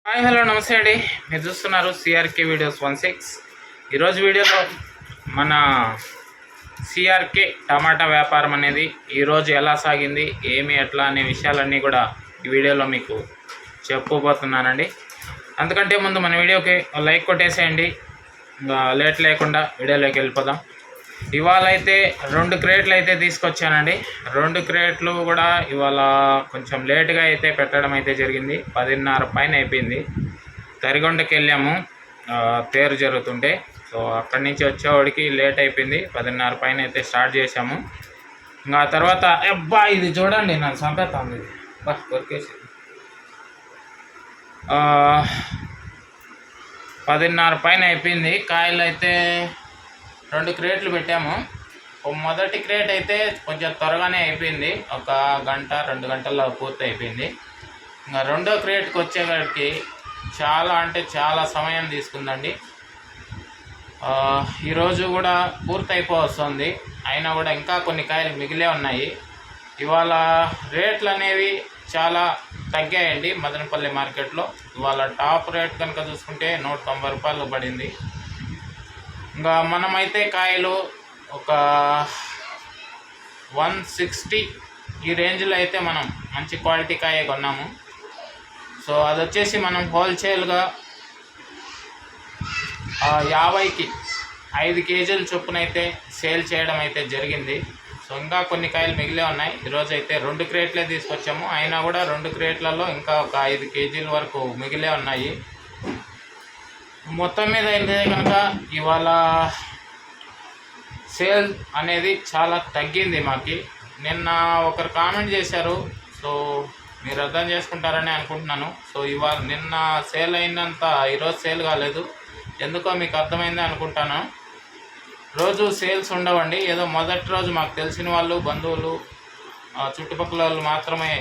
Hi hello నమస్తే అండి. మీరు చూస్తున్నారు సిఆర్కే వీడియోస్ 16. ఈరోజు వీడియోలో మన సిఆర్కే టమాటా వ్యాపారం అనేది ఈరోజు ఎలా సాగింది, ఏమి ఎట్లా అనే విషయాలన్నీ కూడా ఈ వీడియోలో మీకు చెప్పబోతున్నానండి. అందుకంటే ముందు మన వీడియోకి లైక్ కొట్టేసేయండి. ఇంకా లేట్ లేకుండా వీడియోలోకి వెళ్ళిపోదాం. ఇవాళ అయితే 2 క్రేట్లు అయితే తీసుకొచ్చానండి. 2 క్రేట్లు కూడా ఇవాళ కొంచెం లేట్గా అయితే పెట్టడం అయితే జరిగింది. 10:30 పైన అయిపోయింది. తరిగొండకి వెళ్ళాము తేరు జరుగుతుంటే. సో అక్కడి నుంచి వచ్చేవాడికి లేట్ అయిపోయింది. 10:30 పైన అయితే స్టార్ట్ చేసాము. ఇంకా తర్వాత అబ్బా ఇది చూడండి, నన్ను చంపేస్తాను. ఇది బా కొరికేసి 10:30 పైన అయిపోయింది. కాయలు అయితే 2 క్రేట్లు పెట్టాము. మొదటి క్రేట్ అయితే కొంచెం త్వరగానే అయిపోయింది. 1 గంట 2 గంటల్లో పూర్తి అయిపోయింది. ఇంకా రెండో క్రేట్కి వచ్చేవాడికి చాలా అంటే చాలా సమయం తీసుకుందండి. ఈరోజు కూడా పూర్తి అయిపోతుంది. అయినా కూడా ఇంకా కొన్ని కాయలు మిగిలే ఉన్నాయి. ఇవాళ రేట్లు అనేవి చాలా తగ్గాయండి మదనపల్లి మార్కెట్లో. ఇవాళ టాప్ రేట్ కనుక చూసుకుంటే 190 రూపాయలు పడింది. ఇంకా మనమైతే కాయలు ఒక 160 ఈ రేంజ్లో అయితే మనం మంచి క్వాలిటీ కాయ కొన్నాము. సో అది వచ్చేసి మనం హోల్సేల్గా 50కి 5 కేజీల చొప్పున అయితే సేల్ చేయడం అయితే జరిగింది. సో ఇంకా కొన్ని కాయలు మిగిలే ఉన్నాయి. ఈరోజు అయితే 2 క్రేట్లే తీసుకొచ్చాము. అయినా కూడా 2 క్రేట్లలో ఇంకా ఒక 5 కేజీల వరకు మిగిలే ఉన్నాయి. మొత్తం మీద అయితే కనుక ఇవాళ సేల్ అనేది చాలా తగ్గింది మాకి. నిన్న ఒకరు కామెంట్ చేశారు, సో మీరు అర్థం చేసుకుంటారని అనుకుంటున్నాను. సో ఇవాళ నిన్న సేల్ అయినంత ఈరోజు సేల్ కాలేదు. ఎందుకో మీకు అర్థమైంది అనుకుంటాను. రోజు సేల్స్ ఉండవండి. ఏదో మొదటి రోజు మాకు తెలిసిన వాళ్ళు, బంధువులు, చుట్టుపక్కల వాళ్ళు మాత్రమే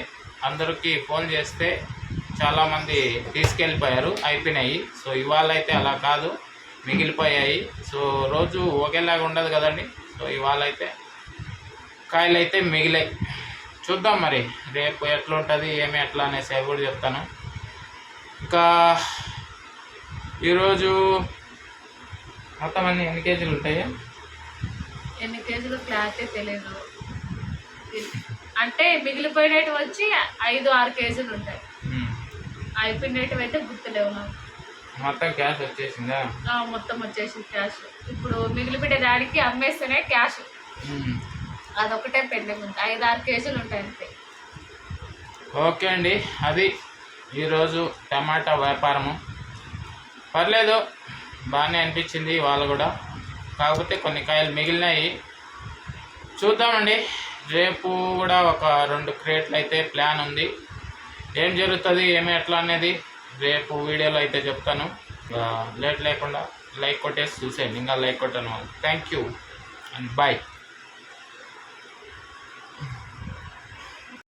అందరికీ ఫోన్ చేస్తే చాలామంది తీసుకెళ్ళిపోయారు, అయిపోయినాయి. సో ఇవాళ అయితే అలా కాదు, మిగిలిపోయాయి. సో రోజు ఒకేలాగా ఉండదు కదండి. సో ఇవాళ అయితే కాయలు అయితే మిగిలాయి. చూద్దాం మరి రేపు ఎట్లా ఉంటుంది, ఏమి ఎట్లా అనేసి అవి కూడా చెప్తాను. ఇంకా ఈరోజు మొత్తం అన్ని ఎన్ని కేజీలు ఉంటాయి? ఎన్ని కేజీలు క్లారిటీ తెలియదు. అంటే మిగిలిపోయినవి వచ్చి 5-6 కేజీలు ఉంటాయి. అయిపోయినవి అయితే గుర్తులేవు నాకు. మొత్తం క్యాష్ వచ్చేసిందా? మొత్తం వచ్చేసి క్యాష్. ఇప్పుడు మిగిలిపోయిన దానికి అమ్మేస్తేనే క్యాష్. అదొకటే పెండింగ్ ఉంది. 5-6 కేజీలు ఉంటాయి అంతే. ఓకే అండి, అది ఈరోజు టమాటా వ్యాపారము. పర్లేదు, బాగానే అనిపించింది వాళ్ళు కూడా. కాకపోతే కొన్ని కాయలు మిగిలినాయి. చూద్దామండి, రేపు కూడా ఒక 2 క్రేట్లు అయితే ప్లాన్ ఉంది. ఏం జరుగుతుంది, ఏమి ఎట్లా అనేది రేపు వీడియోలో అయితే చెప్తాను. లేట్ లేకుండా లైక్ కొట్టేసి చూసేయండి. ఇంకా లైక్ కొట్టాను. Thank you and bye.